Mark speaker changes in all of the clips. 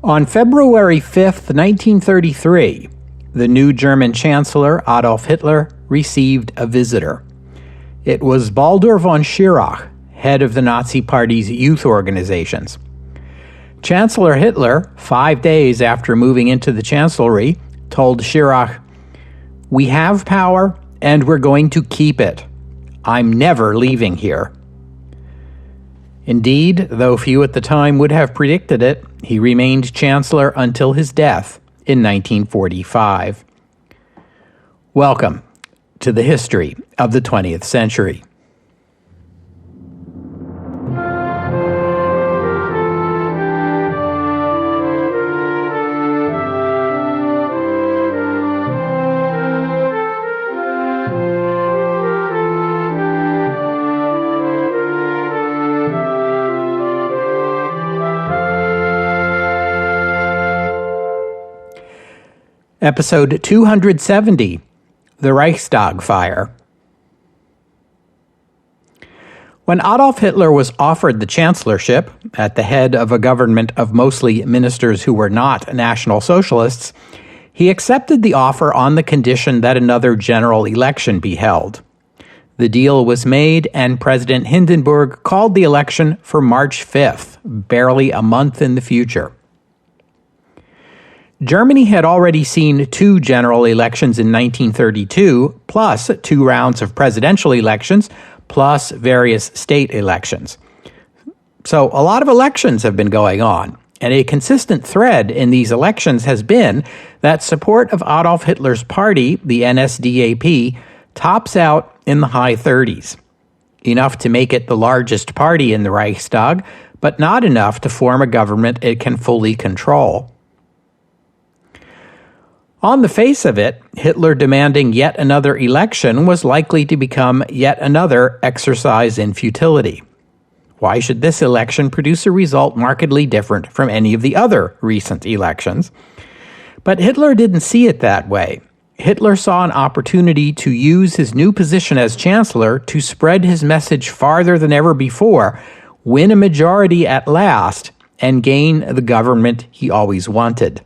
Speaker 1: On February 5th, 1933, the new German Chancellor Adolf Hitler received a visitor. It was Baldur von Schirach, head of the Nazi Party's youth organizations. Chancellor Hitler, 5 days after moving into the chancellery, told Schirach, "We have power, and we're going to keep it. I'm never leaving here." Indeed, though few at the time would have predicted it, he remained chancellor until his death in 1945. Welcome to the history of the 20th century. Episode 270, The Reichstag Fire. When Adolf Hitler was offered the chancellorship, at the head of a government of mostly ministers who were not National Socialists, he accepted the offer on the condition that another general election be held. The deal was made, and President Hindenburg called the election for March 5th, barely a month in the future. Germany had already seen 2 general elections in 1932, plus 2 rounds of presidential elections, plus various state elections. So a lot of elections have been going on, and a consistent thread in these elections has been that support of Adolf Hitler's party, the NSDAP, tops out in the high 30s. Enough to make it the largest party in the Reichstag, but not enough to form a government it can fully control. On the face of it, Hitler demanding yet another election was likely to become yet another exercise in futility. Why should this election produce a result markedly different from any of the other recent elections? But Hitler didn't see it that way. Hitler saw an opportunity to use his new position as chancellor to spread his message farther than ever before, win a majority at last, and gain the government he always wanted.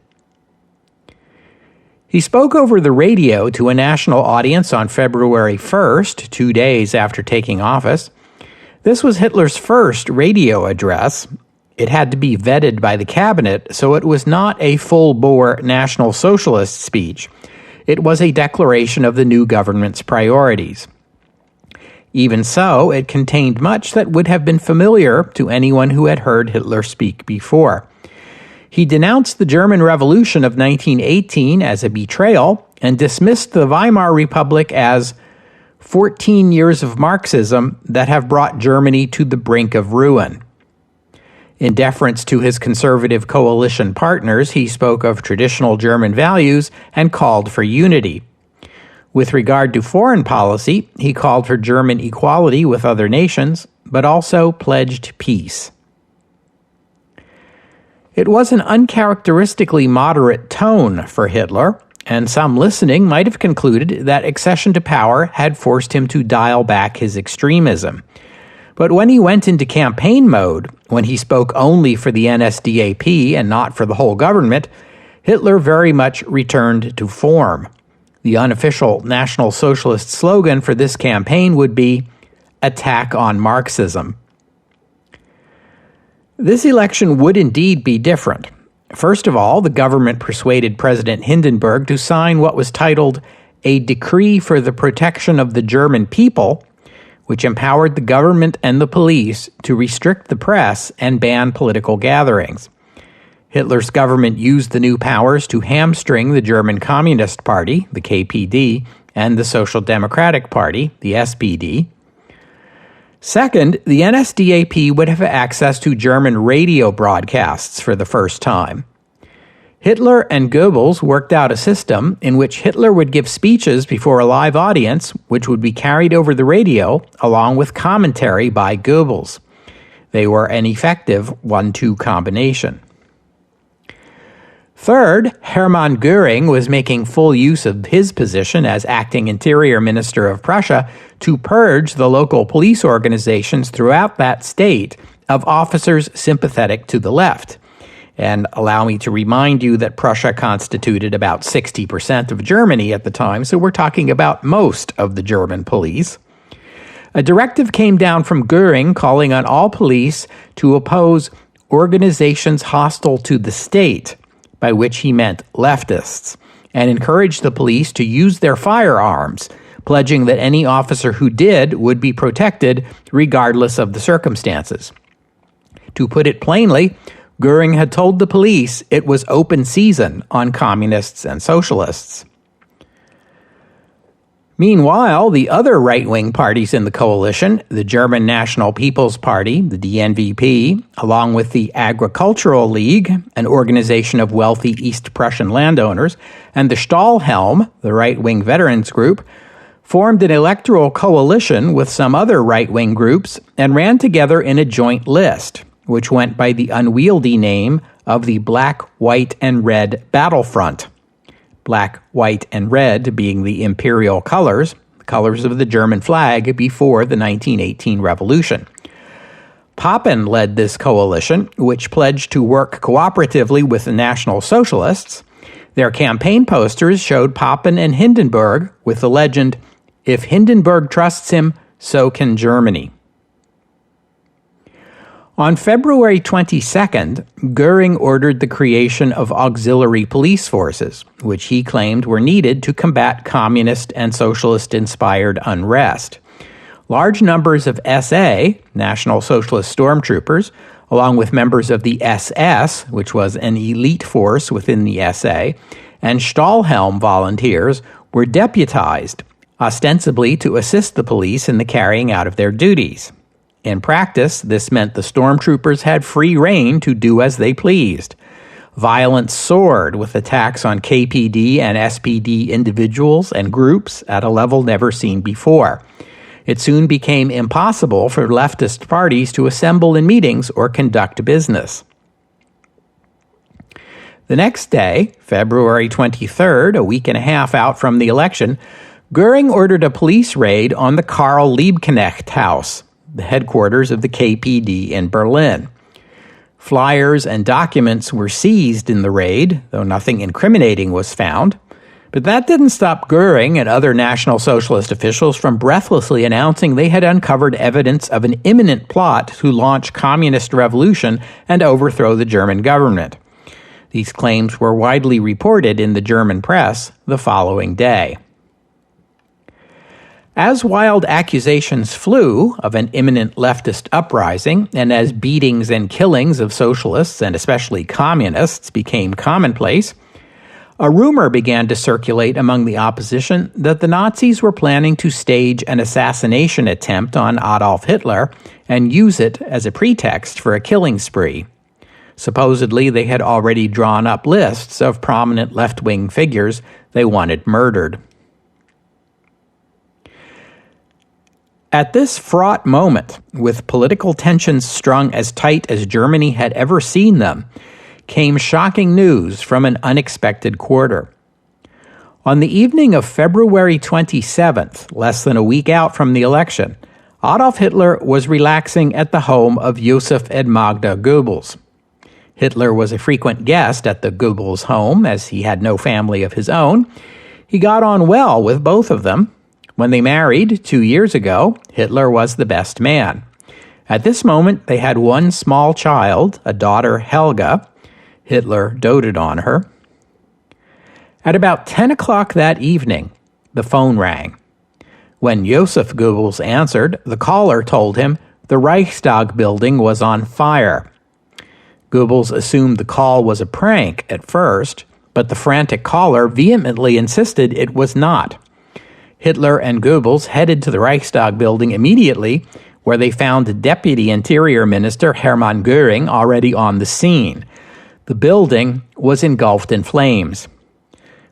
Speaker 1: He spoke over the radio to a national audience on February 1st, 2 days after taking office. This was Hitler's first radio address. It had to be vetted by the cabinet, so it was not a full-bore National Socialist speech. It was a declaration of the new government's priorities. Even so, it contained much that would have been familiar to anyone who had heard Hitler speak before. He denounced the German Revolution of 1918 as a betrayal and dismissed the Weimar Republic as 14 years of Marxism that have brought Germany to the brink of ruin. In deference to his conservative coalition partners, he spoke of traditional German values and called for unity. With regard to foreign policy, he called for German equality with other nations, but also pledged peace. It was an uncharacteristically moderate tone for Hitler, and some listening might have concluded that accession to power had forced him to dial back his extremism. But when he went into campaign mode, when he spoke only for the NSDAP and not for the whole government, Hitler very much returned to form. The unofficial National Socialist slogan for this campaign would be, "Attack on Marxism." This election would indeed be different. First of all, the government persuaded President Hindenburg to sign what was titled a Decree for the Protection of the German People, which empowered the government and the police to restrict the press and ban political gatherings. Hitler's government used the new powers to hamstring the German Communist Party, the KPD, and the Social Democratic Party, the SPD. Second, the NSDAP would have access to German radio broadcasts for the first time. Hitler and Goebbels worked out a system in which Hitler would give speeches before a live audience, which would be carried over the radio, along with commentary by Goebbels. They were an effective 1-2 combination. Third, Hermann Göring was making full use of his position as acting Interior Minister of Prussia to purge the local police organizations throughout that state of officers sympathetic to the left. And allow me to remind you that Prussia constituted about 60% of Germany at the time, so we're talking about most of the German police. A directive came down from Goering calling on all police to oppose organizations hostile to the state, by which he meant leftists, and encouraged the police to use their firearms, pledging that any officer who did would be protected regardless of the circumstances. To put it plainly, Goering had told the police it was open season on communists and socialists. Meanwhile, the other right-wing parties in the coalition, the German National People's Party, the DNVP, along with the Agricultural League, an organization of wealthy East Prussian landowners, and the Stahlhelm, the right-wing veterans group, formed an electoral coalition with some other right-wing groups and ran together in a joint list, which went by the unwieldy name of the Black, White, and Red Battlefront. Black, white, and red being the imperial colors, the colors of the German flag before the 1918 revolution. Papen led this coalition, which pledged to work cooperatively with the National Socialists. Their campaign posters showed Papen and Hindenburg with the legend, "If Hindenburg trusts him, so can Germany." On February 22nd, Goering ordered the creation of auxiliary police forces, which he claimed were needed to combat communist and socialist-inspired unrest. Large numbers of SA, National Socialist stormtroopers, along with members of the SS, which was an elite force within the SA, and Stahlhelm volunteers were deputized, ostensibly to assist the police in the carrying out of their duties. In practice, this meant the stormtroopers had free rein to do as they pleased. Violence soared with attacks on KPD and SPD individuals and groups at a level never seen before. It soon became impossible for leftist parties to assemble in meetings or conduct business. The next day, February 23rd, a week and a half out from the election, Goering ordered a police raid on the Karl Liebknecht House, the headquarters of the KPD in Berlin. Flyers and documents were seized in the raid, though nothing incriminating was found. But that didn't stop Goering and other National Socialist officials from breathlessly announcing they had uncovered evidence of an imminent plot to launch communist revolution and overthrow the German government. These claims were widely reported in the German press the following day. As wild accusations flew of an imminent leftist uprising, and as beatings and killings of socialists and especially communists became commonplace, a rumor began to circulate among the opposition that the Nazis were planning to stage an assassination attempt on Adolf Hitler and use it as a pretext for a killing spree. Supposedly, they had already drawn up lists of prominent left-wing figures they wanted murdered. At this fraught moment, with political tensions strung as tight as Germany had ever seen them, came shocking news from an unexpected quarter. On the evening of February 27th, less than a week out from the election, Adolf Hitler was relaxing at the home of Josef and Magda Goebbels. Hitler was a frequent guest at the Goebbels home, as he had no family of his own. He got on well with both of them. When they married 2 years ago, Hitler was the best man. At this moment, they had one small child, a daughter, Helga. Hitler doted on her. At about 10 o'clock that evening, the phone rang. When Josef Goebbels answered, the caller told him the Reichstag building was on fire. Goebbels assumed the call was a prank at first, but the frantic caller vehemently insisted it was not. Hitler and Goebbels headed to the Reichstag building immediately, where they found Deputy Interior Minister Hermann Göring already on the scene. The building was engulfed in flames.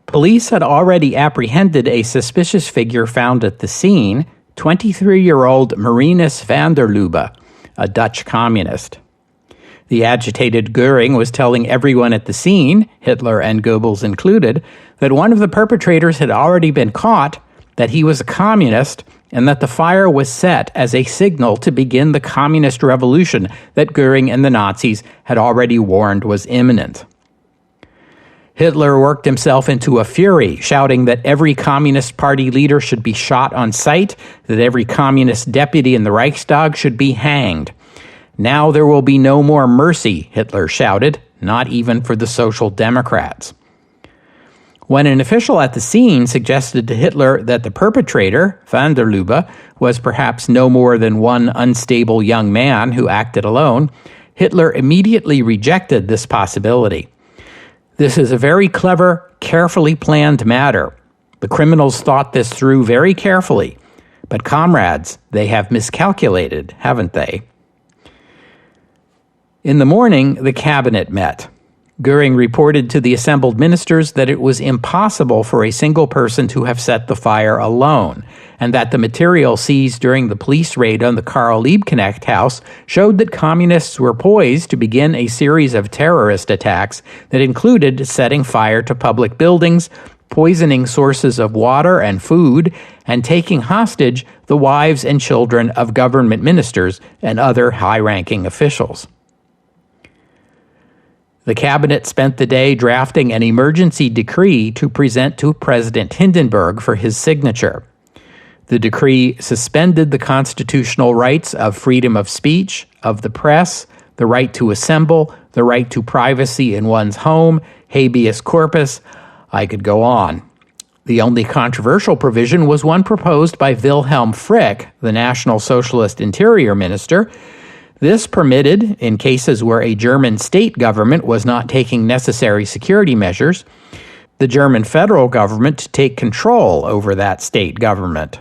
Speaker 1: Police had already apprehended a suspicious figure found at the scene, 23-year-old Marinus van der Lubbe, a Dutch communist. The agitated Göring was telling everyone at the scene, Hitler and Goebbels included, that one of the perpetrators had already been caught, that he was a communist, and that the fire was set as a signal to begin the communist revolution that Goering and the Nazis had already warned was imminent. Hitler worked himself into a fury, shouting that every Communist Party leader should be shot on sight, that every communist deputy in the Reichstag should be hanged. Now there will be no more mercy, Hitler shouted, not even for the Social Democrats. When an official at the scene suggested to Hitler that the perpetrator, van der Lubbe, was perhaps no more than one unstable young man who acted alone, Hitler immediately rejected this possibility. This is a very clever, carefully planned matter. The criminals thought this through very carefully. But comrades, they have miscalculated, haven't they? In the morning, the cabinet met. Goering reported to the assembled ministers that it was impossible for a single person to have set the fire alone, and that the material seized during the police raid on the Karl Liebknecht house showed that communists were poised to begin a series of terrorist attacks that included setting fire to public buildings, poisoning sources of water and food, and taking hostage the wives and children of government ministers and other high-ranking officials. The cabinet spent the day drafting an emergency decree to present to President Hindenburg for his signature. The decree suspended the constitutional rights of freedom of speech, of the press, the right to assemble, the right to privacy in one's home, habeas corpus. I could go on. The only controversial provision was one proposed by Wilhelm Frick, the National Socialist Interior Minister. This permitted, in cases where a German state government was not taking necessary security measures, the German federal government to take control over that state government.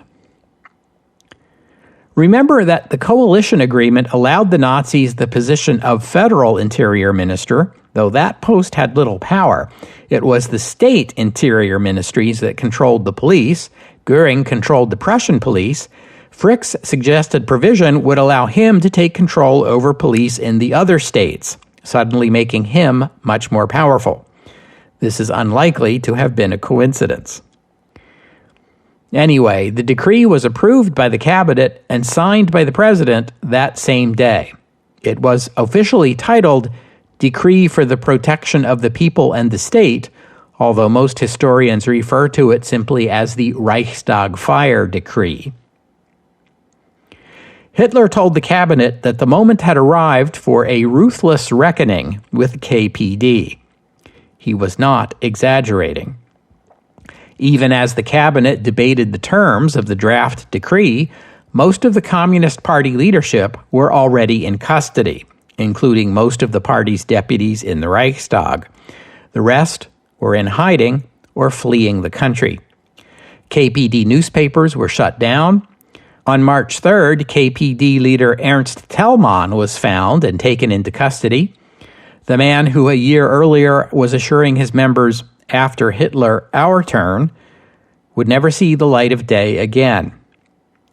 Speaker 1: Remember that the coalition agreement allowed the Nazis the position of federal interior minister, though that post had little power. It was the state interior ministries that controlled the police. Goering controlled the Prussian police. Frick's suggested provision would allow him to take control over police in the other states, suddenly making him much more powerful. This is unlikely to have been a coincidence. Anyway, the decree was approved by the cabinet and signed by the president that same day. It was officially titled Decree for the Protection of the People and the State, although most historians refer to it simply as the Reichstag Fire Decree. Hitler told the cabinet that the moment had arrived for a ruthless reckoning with KPD. He was not exaggerating. Even as the cabinet debated the terms of the draft decree, most of the Communist Party leadership were already in custody, including most of the party's deputies in the Reichstag. The rest were in hiding or fleeing the country. KPD newspapers were shut down. On March 3rd, KPD leader Ernst Thälmann was found and taken into custody. The man who a year earlier was assuring his members, "After Hitler, our turn," would never see the light of day again.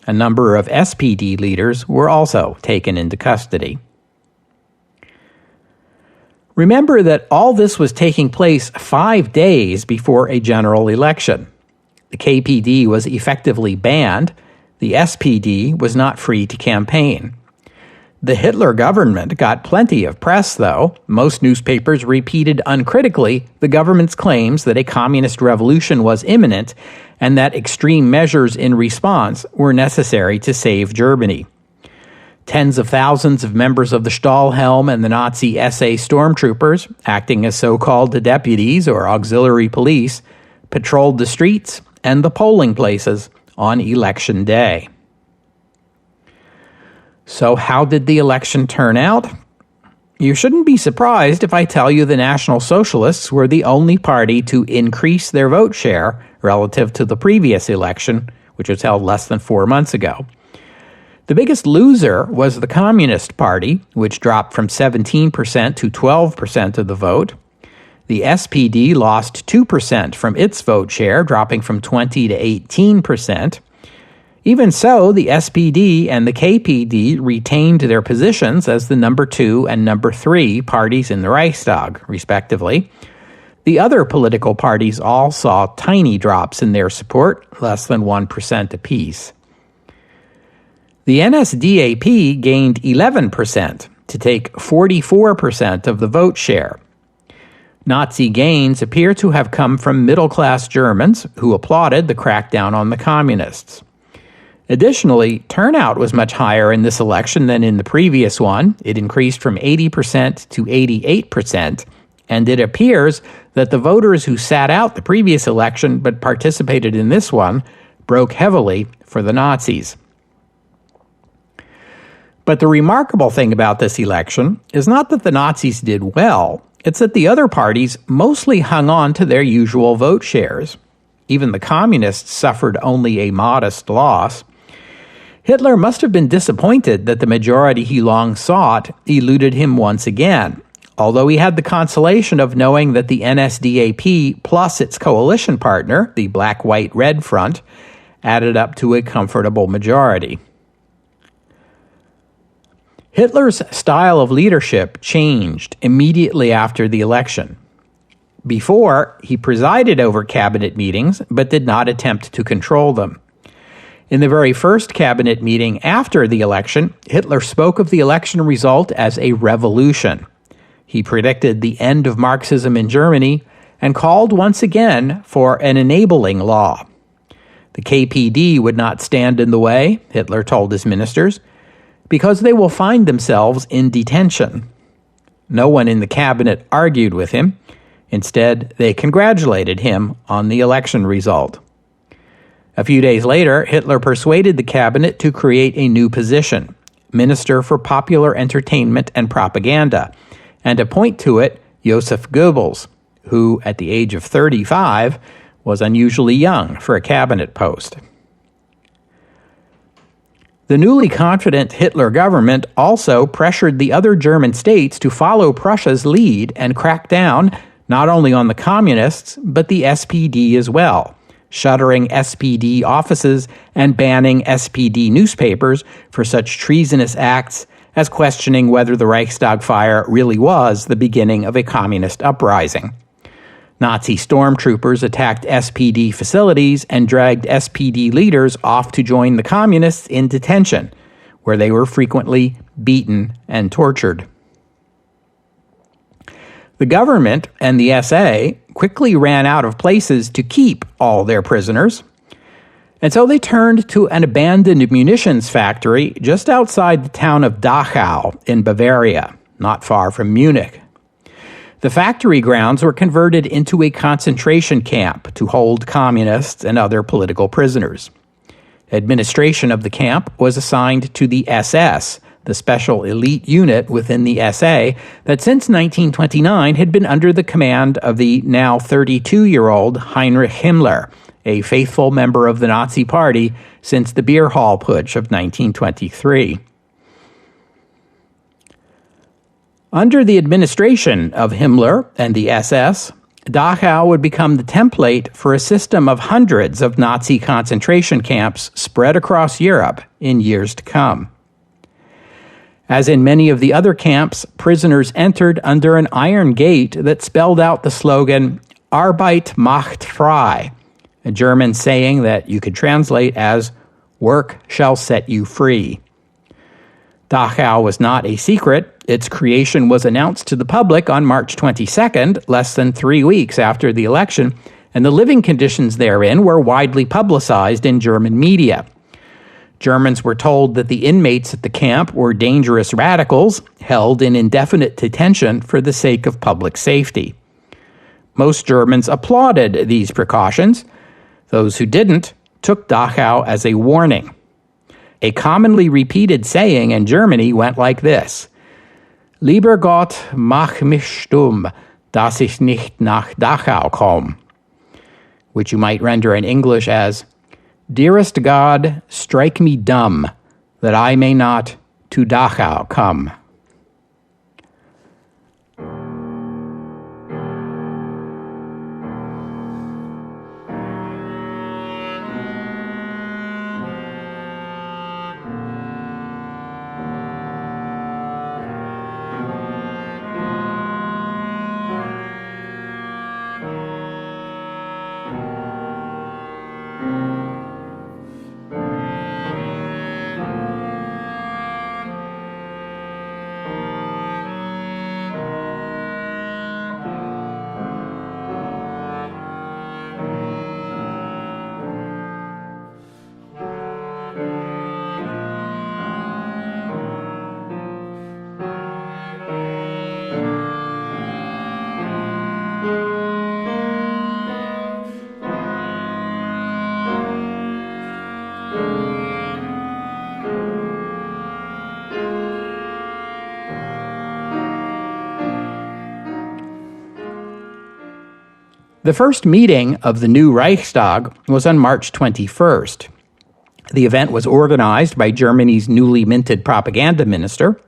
Speaker 1: A number of SPD leaders were also taken into custody. Remember that all this was taking place 5 days before a general election. The KPD was effectively banned. The SPD was not free to campaign. The Hitler government got plenty of press, though. Most newspapers repeated uncritically the government's claims that a communist revolution was imminent and that extreme measures in response were necessary to save Germany. Tens of thousands of members of the Stahlhelm and the Nazi SA stormtroopers, acting as so-called deputies or auxiliary police, patrolled the streets and the polling places on election day. So how did the election turn out? You shouldn't be surprised if I tell you the National Socialists were the only party to increase their vote share relative to the previous election, which was held less than 4 months ago. The biggest loser was the Communist Party, which dropped from 17% to 12% of the vote. The SPD lost 2% from its vote share, dropping from 20 to 18%. Even so, the SPD and the KPD retained their positions as the number 2 and number 3 parties in the Reichstag, respectively. The other political parties all saw tiny drops in their support, less than 1% apiece. The NSDAP gained 11% to take 44% of the vote share. Nazi gains appear to have come from middle-class Germans who applauded the crackdown on the communists. Additionally, turnout was much higher in this election than in the previous one. It increased from 80% to 88%, and it appears that the voters who sat out the previous election but participated in this one broke heavily for the Nazis. But the remarkable thing about this election is not that the Nazis did well, it's that the other parties mostly hung on to their usual vote shares. Even the communists suffered only a modest loss. Hitler must have been disappointed that the majority he long sought eluded him once again, although he had the consolation of knowing that the NSDAP plus its coalition partner, the Black-White-Red Front, added up to a comfortable majority. Hitler's style of leadership changed immediately after the election. Before, he presided over cabinet meetings, but did not attempt to control them. In the very first cabinet meeting after the election, Hitler spoke of the election result as a revolution. He predicted the end of Marxism in Germany and called once again for an enabling law. The KPD would not stand in the way, Hitler told his ministers, because they will find themselves in detention. No one in the cabinet argued with him. Instead, they congratulated him on the election result. A few days later, Hitler persuaded the cabinet to create a new position, Minister for Popular Entertainment and Propaganda, and appoint to it Joseph Goebbels, who, at the age of 35, was unusually young for a cabinet post. The newly confident Hitler government also pressured the other German states to follow Prussia's lead and crack down not only on the communists, but the SPD as well, shuttering SPD offices and banning SPD newspapers for such treasonous acts as questioning whether the Reichstag Fire really was the beginning of a communist uprising. Nazi stormtroopers attacked SPD facilities and dragged SPD leaders off to join the communists in detention, where they were frequently beaten and tortured. The government and the SA quickly ran out of places to keep all their prisoners, and so they turned to an abandoned munitions factory just outside the town of Dachau in Bavaria, not far from Munich. The factory grounds were converted into a concentration camp to hold communists and other political prisoners. Administration of the camp was assigned to the SS, the special elite unit within the SA that since 1929 had been under the command of the now 32-year-old Heinrich Himmler, a faithful member of the Nazi Party since the Beer Hall Putsch of 1923. Under the administration of Himmler and the SS, Dachau would become the template for a system of hundreds of Nazi concentration camps spread across Europe in years to come. As in many of the other camps, prisoners entered under an iron gate that spelled out the slogan, Arbeit macht frei, a German saying that you could translate as, work shall set you free. Dachau was not a secret. Its creation was announced to the public on March 22nd, less than 3 weeks after the election, and the living conditions therein were widely publicized in German media. Germans were told that the inmates at the camp were dangerous radicals held in indefinite detention for the sake of public safety. Most Germans applauded these precautions. Those who didn't took Dachau as a warning. A commonly repeated saying in Germany went like this: Lieber Gott, mach mich stumm, dass ich nicht nach Dachau komm, which you might render in English as, Dearest God, strike me dumb, that I may not to Dachau come. The first meeting of the new Reichstag was on March 21st. The event was organized by Germany's newly minted propaganda minister.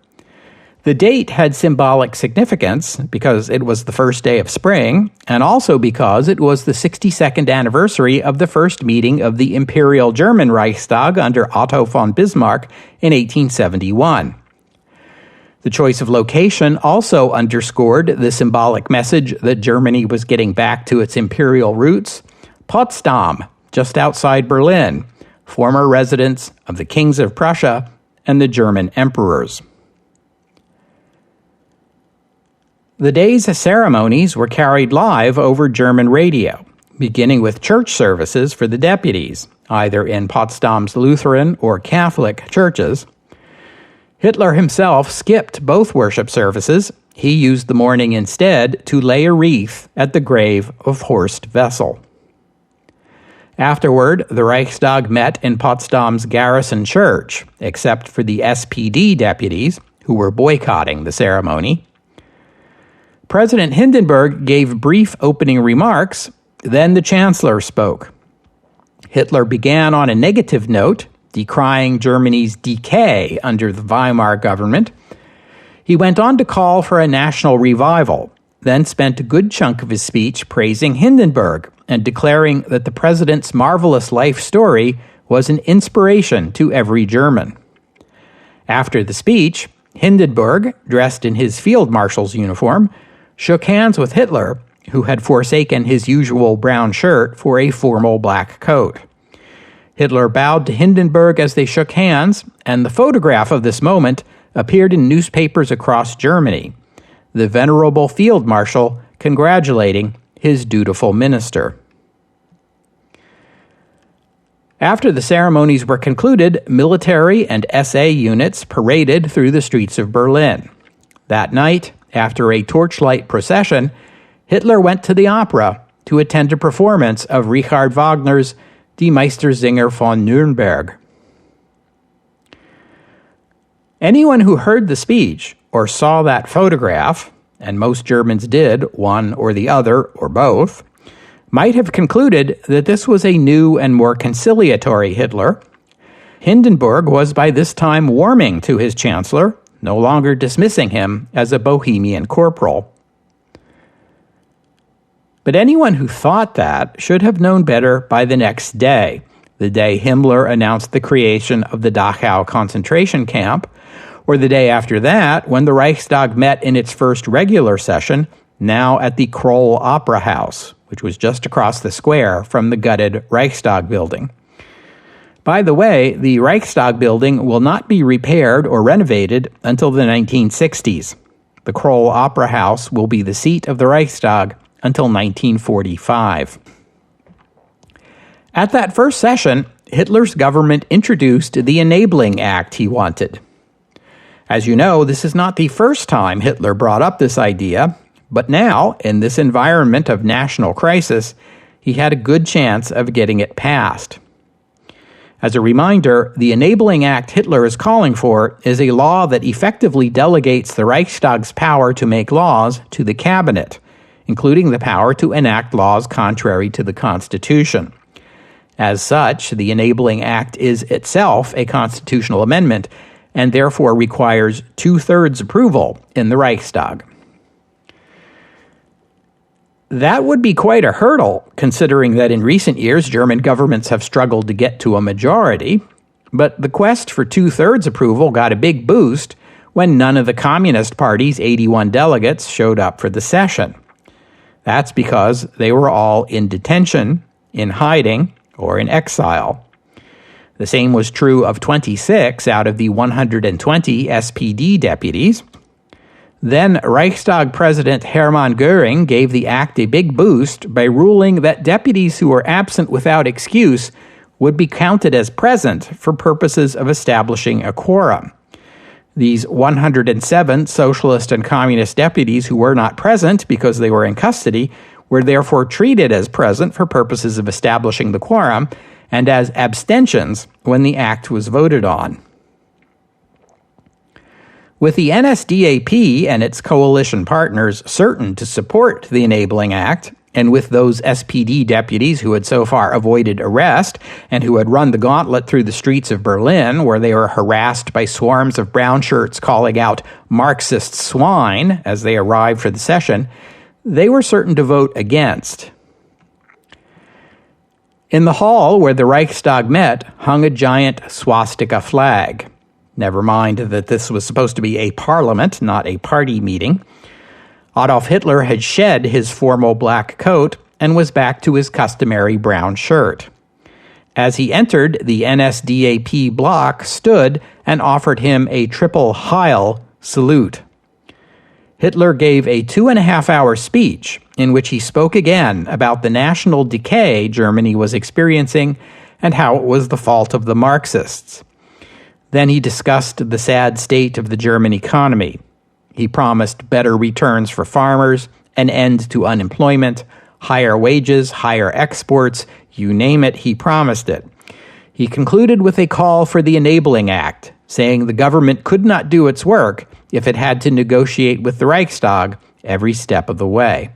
Speaker 1: The date had symbolic significance because it was the first day of spring, and also because it was the 62nd anniversary of the first meeting of the Imperial German Reichstag under Otto von Bismarck in 1871. The choice of location also underscored the symbolic message that Germany was getting back to its imperial roots. Potsdam, just outside Berlin, former residence of the kings of Prussia and the German emperors. The day's ceremonies were carried live over German radio, beginning with church services for the deputies, either in Potsdam's Lutheran or Catholic churches. Hitler himself skipped both worship services. He used the morning instead to lay a wreath at the grave of Horst Wessel. Afterward, the Reichstag met in Potsdam's Garrison Church, except for the SPD deputies, who were boycotting the ceremony. President Hindenburg gave brief opening remarks, then the chancellor spoke. Hitler began on a negative note, decrying Germany's decay under the Weimar government. He went on to call for a national revival, then spent a good chunk of his speech praising Hindenburg and declaring that the president's marvelous life story was an inspiration to every German. After the speech, Hindenburg, dressed in his field marshal's uniform, shook hands with Hitler, who had forsaken his usual brown shirt for a formal black coat. Hitler bowed to Hindenburg as they shook hands, and the photograph of this moment appeared in newspapers across Germany, the venerable field marshal congratulating his dutiful minister. After the ceremonies were concluded, military and SA units paraded through the streets of Berlin. That night, after a torchlight procession, Hitler went to the opera to attend a performance of Richard Wagner's Die Meistersinger von Nürnberg. Anyone who heard the speech or saw that photograph, and most Germans did, one or the other or both, might have concluded that this was a new and more conciliatory Hitler. Hindenburg was by this time warming to his chancellor, no longer dismissing him as a Bohemian corporal. But anyone who thought that should have known better by the next day, the day Himmler announced the creation of the Dachau concentration camp, or the day after that when the Reichstag met in its first regular session, now at the Kroll Opera House, which was just across the square from the gutted Reichstag building. By the way, the Reichstag building will not be repaired or renovated until the 1960s. The Kroll Opera House will be the seat of the Reichstag until 1945. At that first session, Hitler's government introduced the Enabling Act he wanted. As you know, this is not the first time Hitler brought up this idea, but now, in this environment of national crisis, he had a good chance of getting it passed. As a reminder, the Enabling Act Hitler is calling for is a law that effectively delegates the Reichstag's power to make laws to the cabinet, including the power to enact laws contrary to the Constitution. As such, the Enabling Act is itself a constitutional amendment and therefore requires 2/3 approval in the Reichstag. That would be quite a hurdle, considering that in recent years German governments have struggled to get to a majority, but the quest for 2/3 approval got a big boost when none of the Communist Party's 81 delegates showed up for the session. That's because they were all in detention, in hiding, or in exile. The same was true of 26 out of the 120 SPD deputies. Then Reichstag President Hermann Göring gave the act a big boost by ruling that deputies who were absent without excuse would be counted as present for purposes of establishing a quorum. These 107 socialist and communist deputies who were not present because they were in custody were therefore treated as present for purposes of establishing the quorum and as abstentions when the act was voted on. With the NSDAP and its coalition partners certain to support the Enabling Act, and with those SPD deputies who had so far avoided arrest and who had run the gauntlet through the streets of Berlin, where they were harassed by swarms of brown shirts calling out Marxist swine as they arrived for the session, they were certain to vote against. In the hall where the Reichstag met hung a giant swastika flag. Never mind that this was supposed to be a parliament, not a party meeting. Adolf Hitler had shed his formal black coat and was back to his customary brown shirt. As he entered, the NSDAP bloc stood and offered him a triple Heil salute. Hitler gave a 2.5-hour speech in which he spoke again about the national decay Germany was experiencing and how it was the fault of the Marxists. Then he discussed the sad state of the German economy. He promised better returns for farmers, an end to unemployment, higher wages, higher exports, you name it, he promised it. He concluded with a call for the Enabling Act, saying the government could not do its work if it had to negotiate with the Reichstag every step of the way.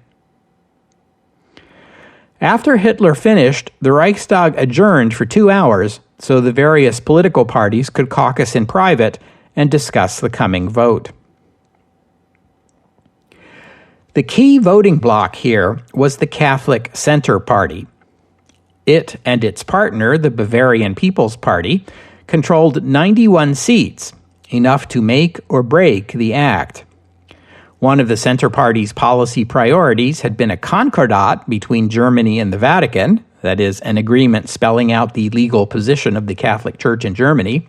Speaker 1: After Hitler finished, the Reichstag adjourned for 2 hours so the various political parties could caucus in private and discuss the coming vote. The key voting bloc here was the Catholic Center Party. It and its partner, the Bavarian People's Party, controlled 91 seats, enough to make or break the act. One of the Center Party's policy priorities had been a concordat between Germany and the Vatican, that is, an agreement spelling out the legal position of the Catholic Church in Germany.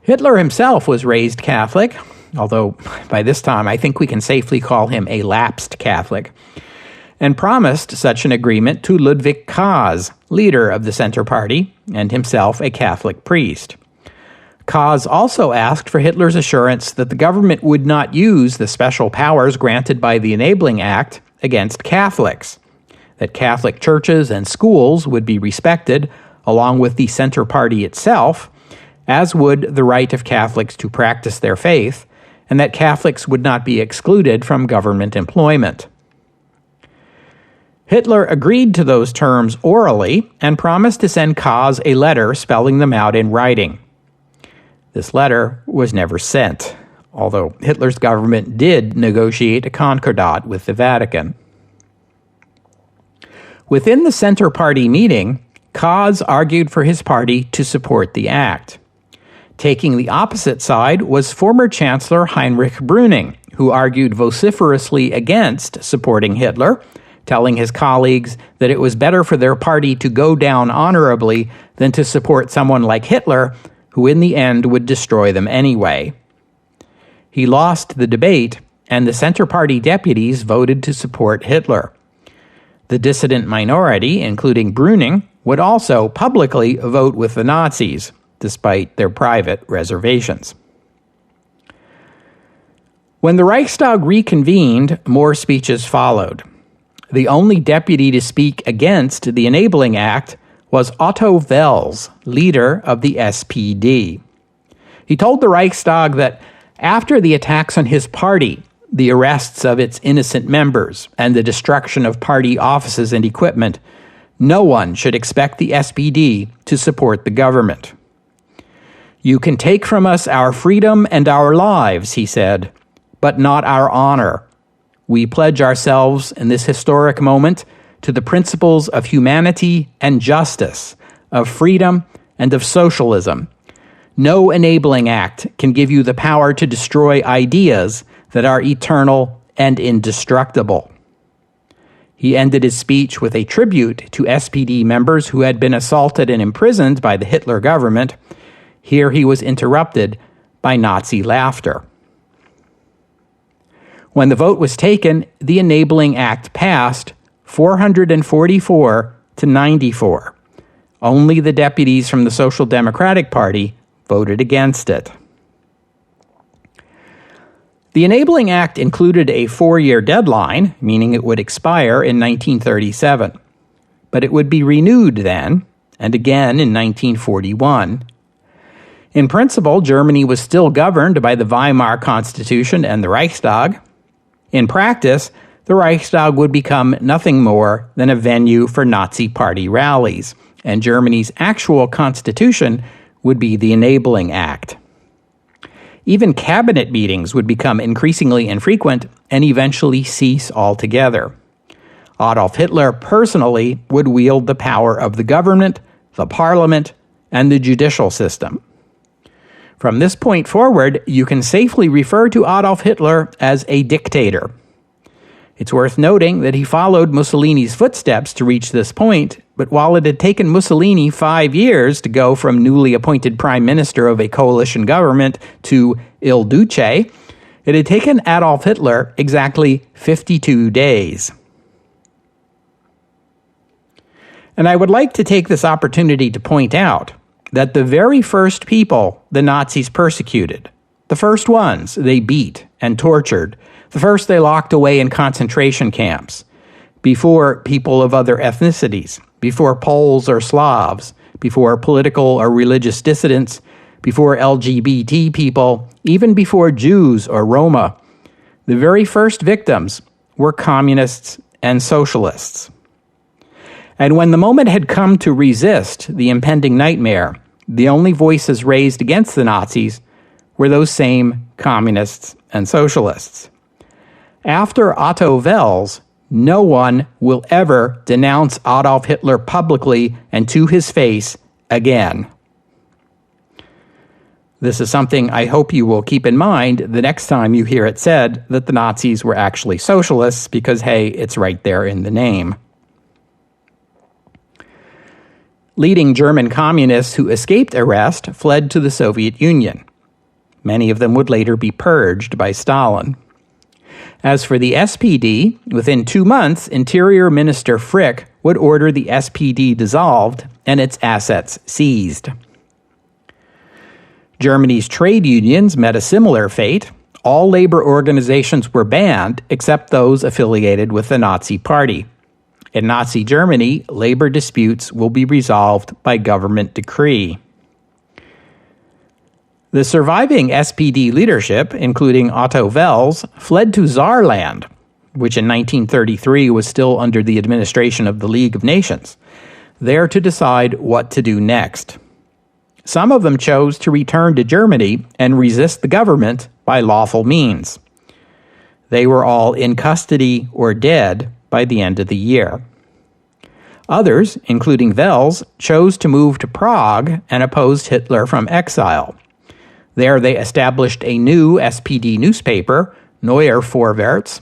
Speaker 1: Hitler himself was raised Catholic, although by this time I think we can safely call him a lapsed Catholic, and promised such an agreement to Ludwig Kaas, leader of the Center Party, and himself a Catholic priest. Kaas also asked for Hitler's assurance that the government would not use the special powers granted by the Enabling Act against Catholics, that Catholic churches and schools would be respected, along with the Center Party itself, as would the right of Catholics to practice their faith, and that Catholics would not be excluded from government employment. Hitler agreed to those terms orally and promised to send Kaas a letter spelling them out in writing. This letter was never sent, although Hitler's government did negotiate a concordat with the Vatican. Within the Center Party meeting, Kaas argued for his party to support the act. Taking the opposite side was former Chancellor Heinrich Brüning, who argued vociferously against supporting Hitler, telling his colleagues that it was better for their party to go down honorably than to support someone like Hitler, who in the end would destroy them anyway. He lost the debate, and the Center Party deputies voted to support Hitler. The dissident minority, including Brüning, would also publicly vote with the Nazis, despite their private reservations. When the Reichstag reconvened, more speeches followed. The only deputy to speak against the Enabling Act was Otto Wels, leader of the SPD. He told the Reichstag that after the attacks on his party, the arrests of its innocent members, and the destruction of party offices and equipment, no one should expect the SPD to support the government. You can take from us our freedom and our lives, he said, but not our honor. We pledge ourselves in this historic moment to the principles of humanity and justice, of freedom and of socialism. No enabling act can give you the power to destroy ideas that are eternal and indestructible. He ended his speech with a tribute to SPD members who had been assaulted and imprisoned by the Hitler government. Here he was interrupted by Nazi laughter. When the vote was taken, the Enabling Act passed 444 to 94. Only the deputies from the Social Democratic Party voted against it. The Enabling Act included a 4-year deadline, meaning it would expire in 1937. But it would be renewed then, and again in 1941. In principle, Germany was still governed by the Weimar Constitution and the Reichstag. In practice, the Reichstag would become nothing more than a venue for Nazi party rallies, and Germany's actual constitution would be the enabling act. Even cabinet meetings would become increasingly infrequent and eventually cease altogether. Adolf Hitler personally would wield the power of the government, the parliament, and the judicial system. From this point forward, you can safely refer to Adolf Hitler as a dictator. It's worth noting that he followed Mussolini's footsteps to reach this point, but while it had taken Mussolini 5 years to go from newly appointed prime minister of a coalition government to Il Duce, it had taken Adolf Hitler exactly 52 days. And I would like to take this opportunity to point out that the very first people the Nazis persecuted, the first ones they beat and tortured, the first they locked away in concentration camps, before people of other ethnicities, before Poles or Slavs, before political or religious dissidents, before LGBT people, even before Jews or Roma, the very first victims were communists and socialists. And when the moment had come to resist the impending nightmare, the only voices raised against the Nazis were those same communists and socialists. After Otto Wels, no one will ever denounce Adolf Hitler publicly and to his face again. This is something I hope you will keep in mind the next time you hear it said that the Nazis were actually socialists, because, hey, it's right there in the name. Leading German communists who escaped arrest fled to the Soviet Union. Many of them would later be purged by Stalin. As for the SPD, within 2 months, Interior Minister Frick would order the SPD dissolved and its assets seized. Germany's trade unions met a similar fate. All labor organizations were banned except those affiliated with the Nazi Party. In Nazi Germany, labor disputes will be resolved by government decree. The surviving SPD leadership, including Otto Wels, fled to Saarland, which in 1933 was still under the administration of the League of Nations, there to decide what to do next. Some of them chose to return to Germany and resist the government by lawful means. They were all in custody or dead by the end of the year. Others, including Wels, chose to move to Prague and opposed Hitler from exile. There they established a new SPD newspaper, Neuer Vorwärts.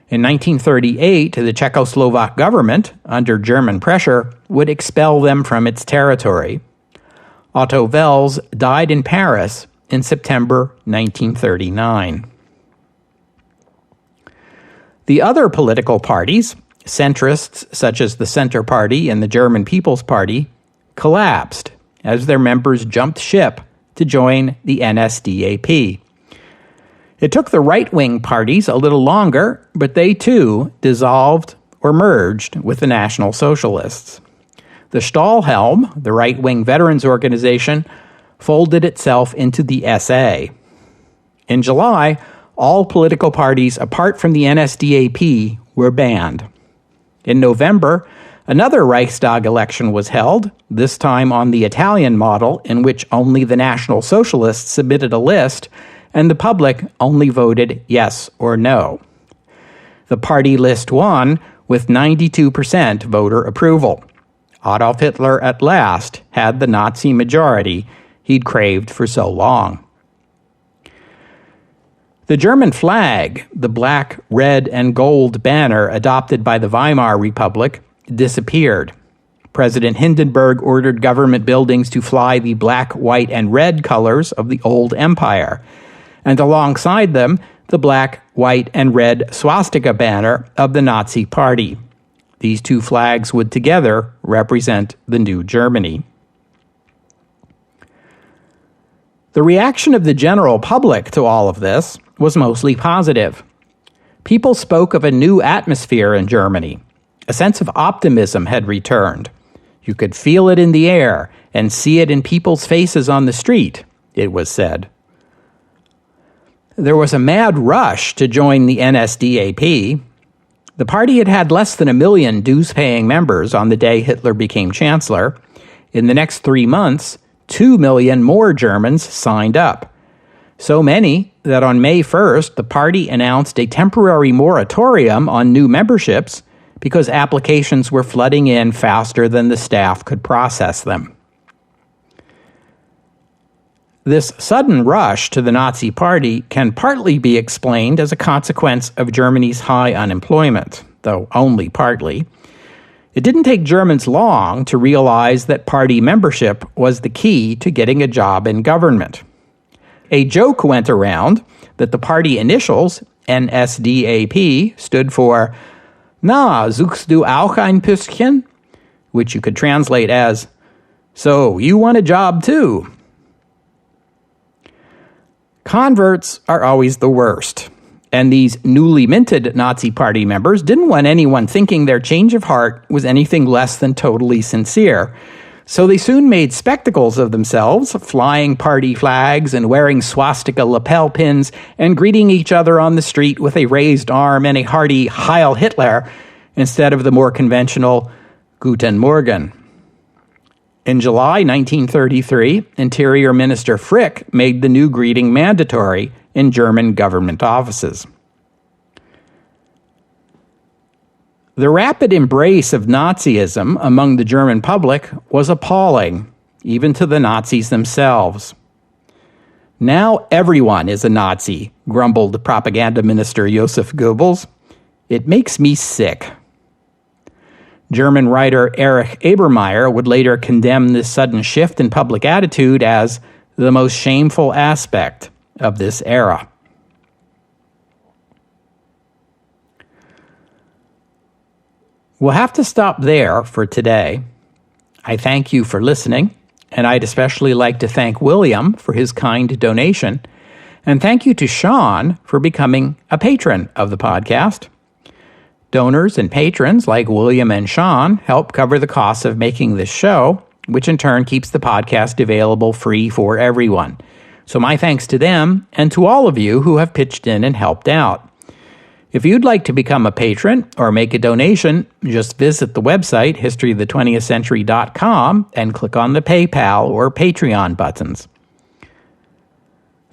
Speaker 1: In 1938, the Czechoslovak government, under German pressure, would expel them from its territory. Otto Wels died in Paris in September 1939. The other political parties, centrists such as the Centre Party and the German People's Party, collapsed as their members jumped ship to join the NSDAP. It took the right-wing parties a little longer, but they too dissolved or merged with the National Socialists. The Stahlhelm, the right-wing veterans organization, folded itself into the SA. In July, all political parties apart from the NSDAP were banned. In November, another Reichstag election was held, this time on the Italian model, in which only the National Socialists submitted a list, and the public only voted yes or no. The party list won with 92% voter approval. Adolf Hitler at last had the Nazi majority he'd craved for so long. The German flag, the black, red, and gold banner adopted by the Weimar Republic, disappeared. President Hindenburg ordered government buildings to fly the black, white, and red colors of the old empire, and alongside them, the black, white, and red swastika banner of the Nazi Party. These two flags would together represent the new Germany. The reaction of the general public to all of this was mostly positive. People spoke of a new atmosphere in Germany. A sense of optimism had returned. You could feel it in the air and see it in people's faces on the street, it was said. There was a mad rush to join the NSDAP. The party had had less than 1 million dues-paying members on the day Hitler became chancellor. In the next 3 months, 2 million more Germans signed up. So many that on May 1st, the party announced a temporary moratorium on new memberships because applications were flooding in faster than the staff could process them. This sudden rush to the Nazi Party can partly be explained as a consequence of Germany's high unemployment, though only partly. It didn't take Germans long to realize that party membership was the key to getting a job in government. A joke went around that the party initials, NSDAP, stood for Na, suchst du auch ein Püstchen? Which you could translate as, so you want a job too. Converts are always the worst, and these newly minted Nazi Party members didn't want anyone thinking their change of heart was anything less than totally sincere. So they soon made spectacles of themselves, flying party flags and wearing swastika lapel pins and greeting each other on the street with a raised arm and a hearty Heil Hitler instead of the more conventional Guten Morgen. In July 1933, Interior Minister Frick made the new greeting mandatory in German government offices. The rapid embrace of Nazism among the German public was appalling, even to the Nazis themselves. Now everyone is a Nazi, grumbled Propaganda Minister Joseph Goebbels. It makes me sick. German writer Erich Ebermeyer would later condemn this sudden shift in public attitude as the most shameful aspect of this era. We'll have to stop there for today. I thank you for listening, and I'd especially like to thank William for his kind donation, and thank you to Sean for becoming a patron of the podcast. Donors and patrons like William and Sean help cover the costs of making this show, which in turn keeps the podcast available free for everyone. So my thanks to them and to all of you who have pitched in and helped out. If you'd like to become a patron or make a donation, just visit the website historyofthe20thcentury.com and click on the PayPal or Patreon buttons.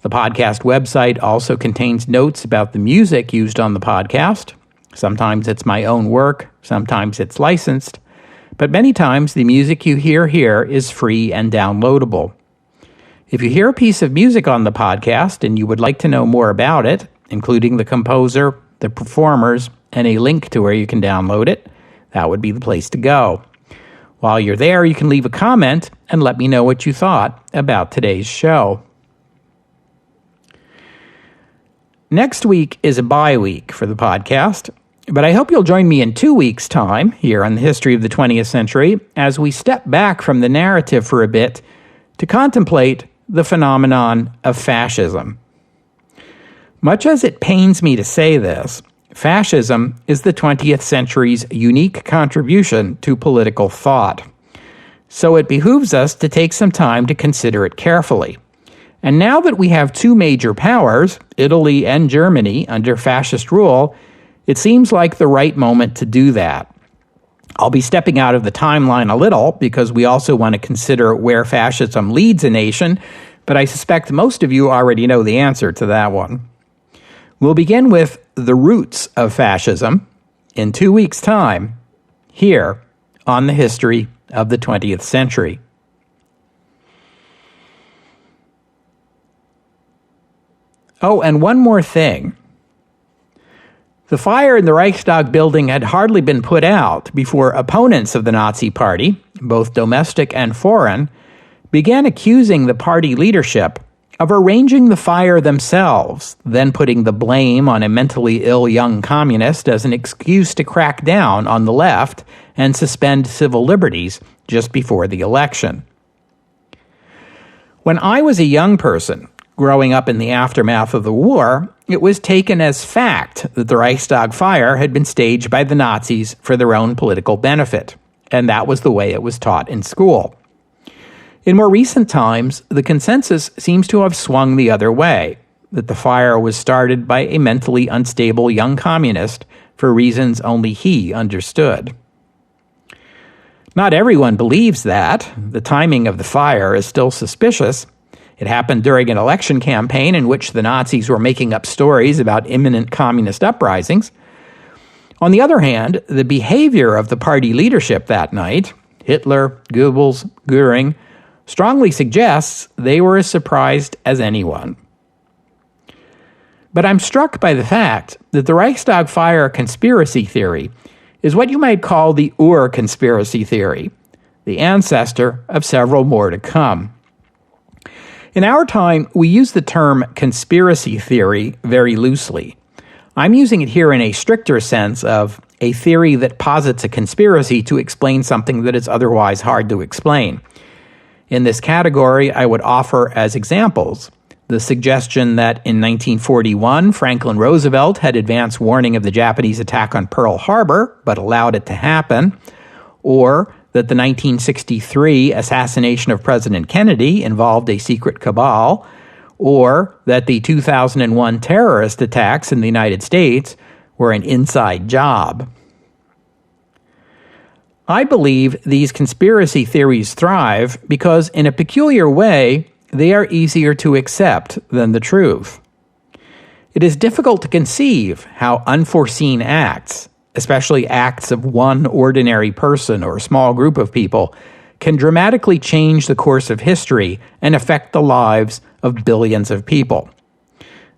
Speaker 1: The podcast website also contains notes about the music used on the podcast. Sometimes it's my own work, sometimes it's licensed, but many times the music you hear here is free and downloadable. If you hear a piece of music on the podcast and you would like to know more about it, including the composer, the performers, and a link to where you can download it, that would be the place to go. While you're there, you can leave a comment and let me know what you thought about today's show. Next week is a bye week for the podcast, but I hope you'll join me in 2 weeks' time here on the History of the 20th Century as we step back from the narrative for a bit to contemplate the phenomenon of fascism. Much as it pains me to say this, fascism is the 20th century's unique contribution to political thought. So it behooves us to take some time to consider it carefully. And now that we have two major powers, Italy and Germany, under fascist rule, it seems like the right moment to do that. I'll be stepping out of the timeline a little because we also want to consider where fascism leads a nation, but I suspect most of you already know the answer to that one. We'll begin with the roots of fascism in 2 weeks' time, here on the History of the 20th Century. Oh, and one more thing. The fire in the Reichstag building had hardly been put out before opponents of the Nazi Party, both domestic and foreign, began accusing the party leadership of arranging the fire themselves, then putting the blame on a mentally ill young communist as an excuse to crack down on the left and suspend civil liberties just before the election. When I was a young person, growing up in the aftermath of the war, it was taken as fact that the Reichstag Fire had been staged by the Nazis for their own political benefit, and that was the way it was taught in school. In more recent times, the consensus seems to have swung the other way, that the fire was started by a mentally unstable young communist for reasons only he understood. Not everyone believes that. The timing of the fire is still suspicious. It happened during an election campaign in which the Nazis were making up stories about imminent communist uprisings. On the other hand, the behavior of the party leadership that night, Hitler, Goebbels, Goering, strongly suggests they were as surprised as anyone. But I'm struck by the fact that the Reichstag Fire conspiracy theory is what you might call the Ur conspiracy theory, the ancestor of several more to come. In our time, we use the term conspiracy theory very loosely. I'm using it here in a stricter sense of a theory that posits a conspiracy to explain something that is otherwise hard to explain. In this category, I would offer as examples the suggestion that in 1941, Franklin Roosevelt had advance warning of the Japanese attack on Pearl Harbor, but allowed it to happen, or that the 1963 assassination of President Kennedy involved a secret cabal, or that the 2001 terrorist attacks in the United States were an inside job. I believe these conspiracy theories thrive because, in a peculiar way, they are easier to accept than the truth. It is difficult to conceive how unforeseen acts, especially acts of one ordinary person or small group of people, can dramatically change the course of history and affect the lives of billions of people.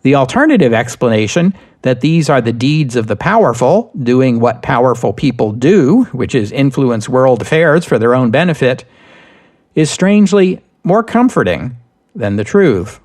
Speaker 1: The alternative explanation that these are the deeds of the powerful, doing what powerful people do, which is influence world affairs for their own benefit, is strangely more comforting than the truth.